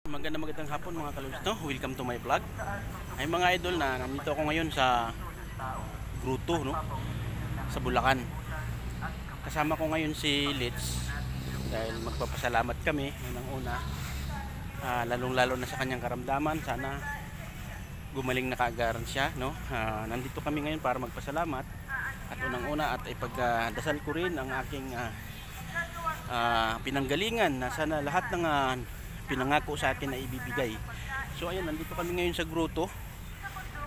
Magandang hapon mga kalubs, no? Welcome to my vlog. Ay mga idol, na nandito ako ngayon sa Grotto, no? Sa Bulacan. Kasama ko ngayon si Litz dahil magpapasalamat kami unang-una, lalong-lalo na sa kanyang karamdaman. Sana gumaling na kaagaran siya, no? Nandito kami ngayon para magpasalamat at unang-una at ipagdasal ko rin ang aking pinanggalingan na sana lahat ng pinangako sa akin na ibibigay. So ayan, nandito kami ngayon sa Grotto.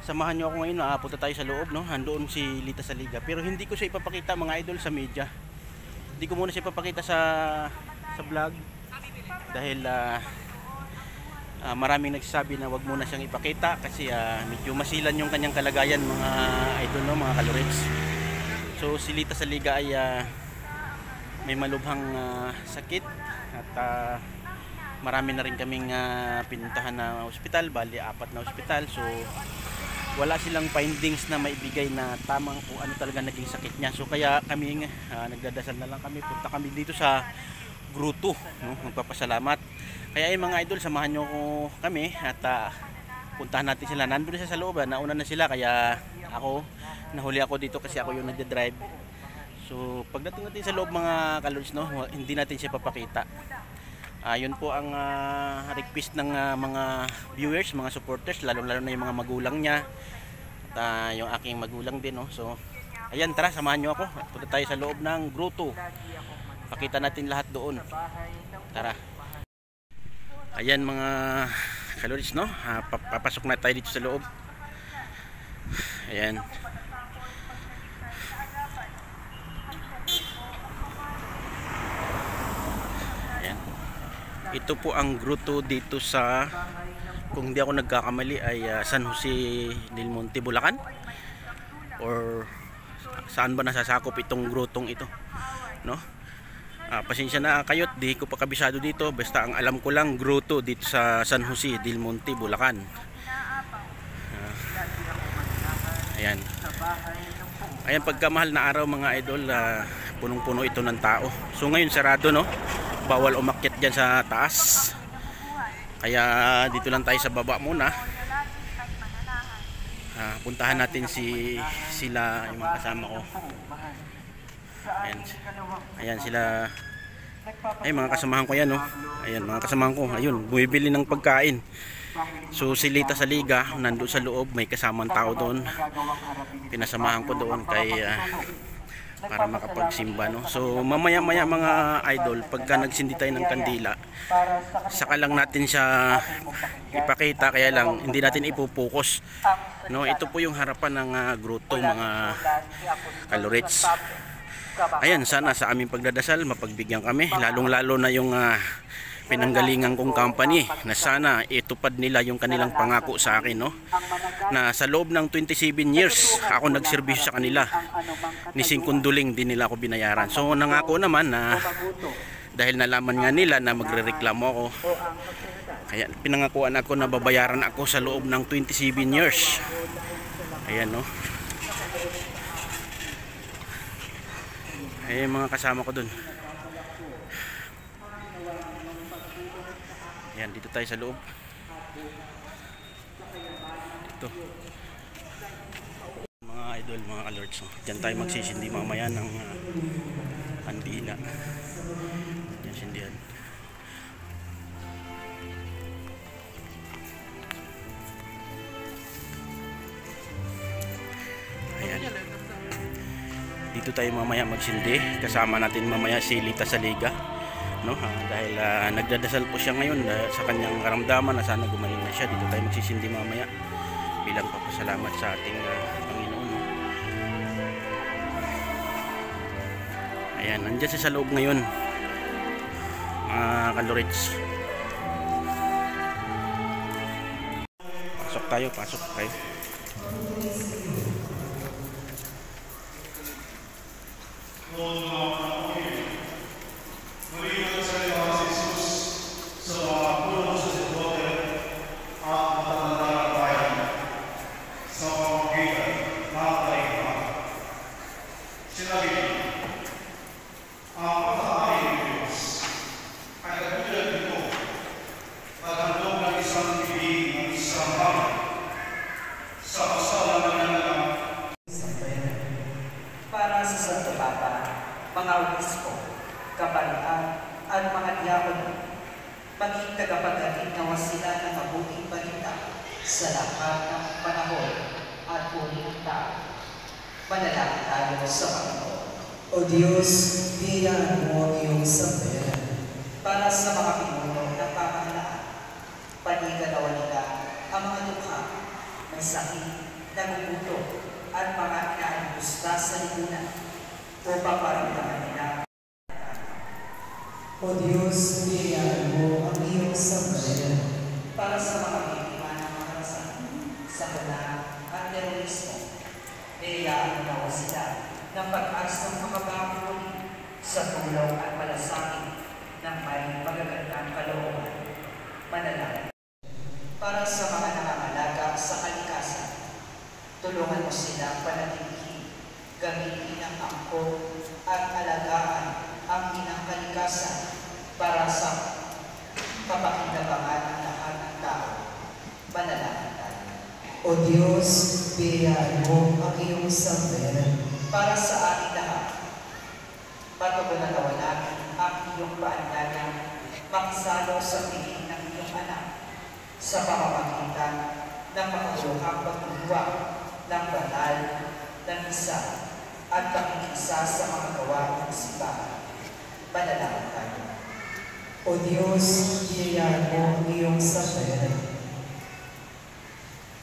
Samahan nyo ako ngayon, punta tayo sa loob, no? Handoon si Lita Saliga, pero hindi ko siya ipapakita mga idol sa media. Hindi ko muna siya ipapakita sa vlog dahil maraming nagsasabi na wag muna siyang ipakita kasi medyo masilan yung kanyang kalagayan mga idol, no? Mga kalorets. So si Lita Saliga ay may malubhang sakit at marami na rin kaming pinuntahan na ospital, bali 4 na ospital. So wala silang findings na maibigay na tamang kung ano talaga naging sakit niya. So kaya kami nagdadasal na lang kami, punta kami dito sa Grotto, no? Magpapasalamat. Kaya ay mga idol, samahan nyo kami at puntahan natin sila. Nandun siya sa loob, nauna na sila, kaya nahuli ako dito kasi ako yung nagde-drive. So pagdating natin sa loob mga kalords, no, hindi natin siya papakita. Yun po ang request ng mga viewers, mga supporters, lalo-lalo na yung mga magulang niya at yung aking magulang din, no? So ayan, tara, samahan nyo ako. Punta tayo sa loob ng Grotto. Pakita natin lahat doon. Tara. Ayan mga kalords, no? Papasok na tayo dito sa loob. Ayan. Ito po ang Grotto dito sa, kung hindi ako nagkakamali, ay San Jose del Monte, Bulacan, or saan ba nasasakop itong grotong ito, no? Pasensya na kayo, di ko pa kabisado dito, basta ang alam ko lang Grotto dito sa San Jose del Monte, Bulacan. Ayan. Ayan, pagkamahal na araw mga idol, punong-puno ito ng tao. So ngayon sarado, no? Bawal umakyat dyan sa taas, kaya dito lang tayo sa baba muna. Puntahan natin sila, yung mga kasama ko. Ayan sila, ay mga kasamahan ko yan, no? Ayan mga kasamahan ko, ayun, bumibili ng pagkain. So si Lita Saliga nandun sa loob, may kasamang tao doon, pinasamahan ko doon kay para makapagsimba, no? So mamaya mga idol, pagka nagsindi tayo ng kandila, saka lang natin siya ipakita, kaya lang hindi natin ipupokus, no? Ito po yung harapan ng Grotto mga kalorets. Ayan, sana sa aming pagdadasal mapagbigyan kami, lalong-lalo na yung pinanggalingan kong company, na sana itupad nila yung kanilang pangako sa akin, no? Na sa loob ng 27 years ako nagserbisyo sa kanila, ni singkunduling din nila ako binayaran. So nangako naman na dahil nalaman nga nila na magrereklamo ako, kaya pinangakuan ako na babayaran ako sa loob ng 27 years. Ayan, no? Ayan mga kasama ko dun. Ayan, dito tayo sa loob. Dito. Mga idol, mga kalords, diyan tayo magsisindi mamaya ng kandila. Diyan sindihan. Ayan. Dito tayo mamaya magsindi. Kasama natin mamaya si Lita Saliga, no? Dahil nagdadasal po siya ngayon sa kanyang karamdaman na sana gumaling na siya. Dito tayo magsisindi mamaya bilang papasalamat sa ating Panginoon. Ayan, nandiyan siya sa loob ngayon mga kalorets. Pasok tayo. sa lahat ng panahon at huling tao. Manalangin tayo sa Panginoon. O Diyos, biyayaan mo ang iyong sambayanan Para sa mga pinuno ng pamahalaan, panigalawan nila ang mga dukha, may sakit, nagugutom, at mga inaangusta sa lipunan upang maramdaman nila. O Diyos, biyayaan mo ang iyong sambayanan Para sa mga biktima ng mga karasan, sakuna at terorismo, niyayaan mo nawa sila ng pag-asang makabago sa tulong at malasakit ng may magagandang kalooban. Manalangin. Para sa mga nangangalaga sa kalikasan, tulungan mo silang panatilihin, gamitin ang angkop at alagaan ang inang kalikasan para sa kapakinabangan ng lahat ng tao. Manalangin tayo. O Diyos, biyayaan mo ang iyong sambayanan Para sa ating lahat, patugunan namin ang iyong paandanan makisalo sa piling ng iyong anak sa pamamagitan ng makahuluhang pagtulungan ng banal, ng isa, at pakikisa sa mga gawa ng simbahan. Manalangin tayo. O Diyos, biyayaan mo ang iyong sambayanan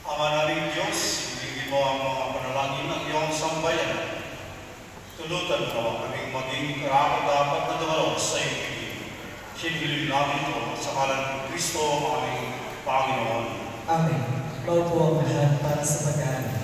Ama naming Diyos, ibigin mo ang mga panalangin ng iyong sambayanan. Tulutan mo kaming maging karapat-dapat na dumalo sa iyong piling. Sinihiling namin ito sa ngalan ng Kristo, aming Panginoon. Amen. Maupo ang lahat para sa pag-aaral.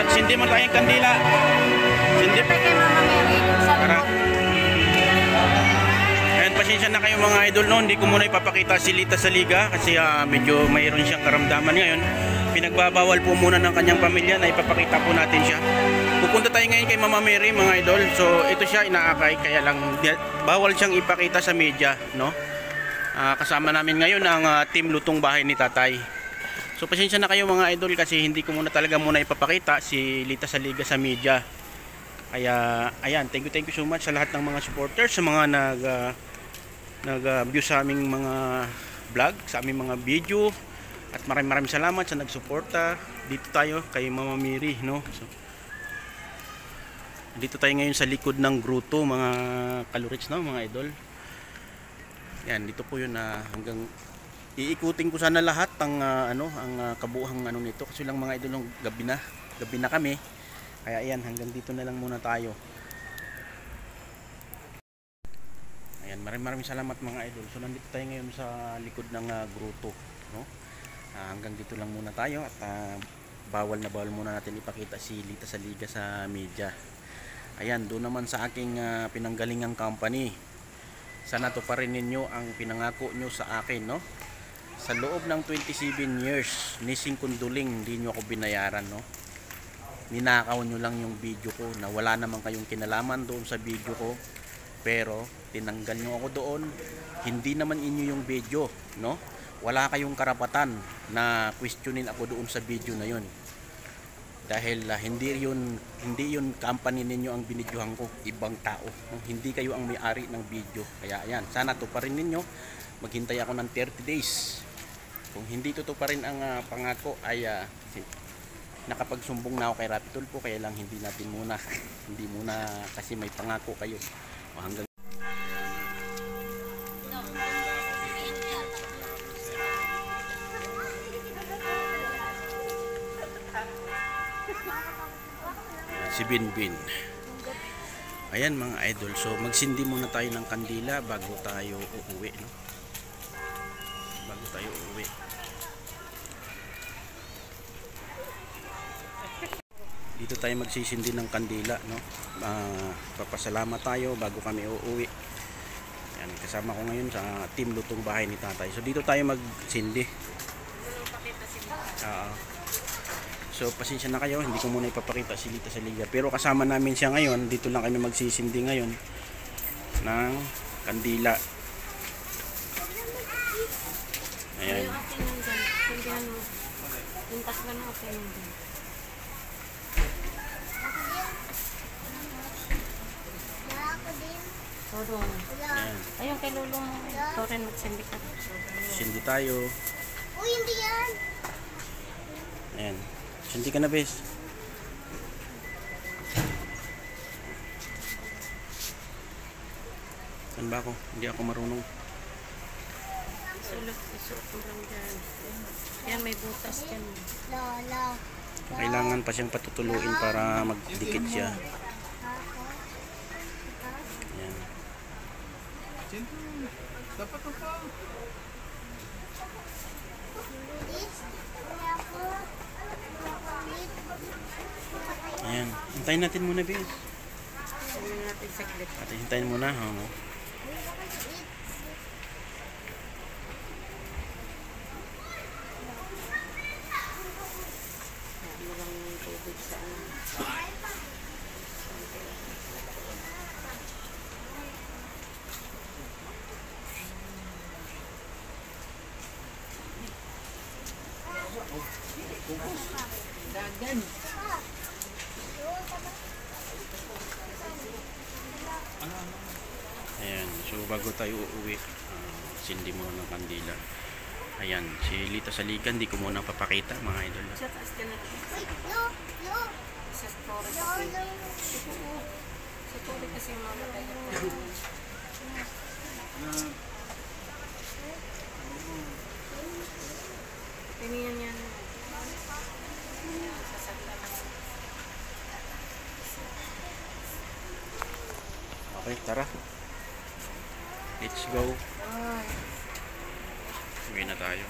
Sindi mo tayong kandila. Sindi. Para. Ayan, pasensya na kayo mga idol, no? Hindi ko muna ipapakita si Lita sa liga kasi medyo mayroon siyang karamdaman ngayon. Pinagbabawal po muna ng kanyang pamilya na ipapakita po natin siya. Pupunta tayo ngayon kay Mama Mary mga idol. So ito siya inaakay, kaya lang bawal siyang ipakita sa media, no? Kasama namin ngayon ang team Lutong Bahay ni Tatay. So pasensya na kayo mga idol kasi hindi ko muna talaga ipapakita si Lita sa liga sa media. Kaya ayan, thank you so much sa lahat ng mga supporters, sa mga nag-view sa aming mga vlog, sa aming mga video. At maraming salamat sa nagsuporta. Dito tayo kay Mama Mary, no? So, dito tayo ngayon sa likod ng gruto mga kalurits, no, mga idol. Yan, dito po yun hanggang iikutin ko sana lahat ang kabuuhang nito kasi lang mga idol, gabi na kami. Kaya ayan, hanggang dito na lang muna tayo. Ayan, maraming salamat mga idol. So nandito tayo ngayon sa likod ng gruto, no? Hanggang dito lang muna tayo at bawal muna natin ipakita si Lita sa liga sa media. Ayan, doon naman sa aking pinanggalingang company. Sana tuparin ninyo ang pinangako nyo sa akin, no? Sa loob ng 27 years, nising kunduling, hindi nyo ako binayaran, no? ninakaw nyo lang yung video ko na wala naman kayong kinalaman doon sa video ko, pero tinanggal nyo ako doon. Hindi naman inyo yung video, no? Wala kayong karapatan na questionin ako doon sa video na yun, dahil hindi yun company ninyo ang binidyohan ko, ibang tao, no? Hindi kayo ang may-ari ng video. Kaya ayan, sana to pa rin ninyo. Maghintay ako ng 30 days. Kung hindi to pa rin ang pangako, ay nakapagsumbong na ako kay Rapi Tulfo. Kaya lang hindi natin muna hindi muna kasi may pangako kayo. O hanggang si Binbin. Ayan mga idol, so magsindi muna tayo ng kandila bago tayo uuwi, no? Bago tayo uuwi. Dito tayo magsisindi ng kandila, no? Papasalamat tayo bago kami uuwi. Ayan, kasama ko ngayon sa team Lutong Bahay ni Tatay. So dito tayo magsindi. So pasensya na kayo, hindi ko muna ipapakita si Lita sa Liga. Pero kasama namin siya ngayon, dito lang kami magsisindi ngayon ng kandila. Ayan. Ayan. Ayun kay Lulong Toren magsindi ka. Sindi tayo. Uy, hindi yan. Ayan. Sindi ka na, bes. Saan ba ako? Hindi ako marunong. Isuot mo lang dyan. Yan, may butas dyan. Kailangan pa siyang patutuluin para magdikit siya. Ayan. Ayan. Hintayin natin muna, bes. Sabihin natin saglit. At hintayin muna. Ano lang yung tubig sa ano. Dagan. Ayan. So bago tayo uuwi, sindi muna ng kandila. Ayan. Si Lita sa Liga, hindi ko muna papakita, mga idol. Sa taas ka na. Sa story kasi. Sa story kasi yung mga tayo. Piniyan yan. Okay, tara. Let's go. Uwi na tayo.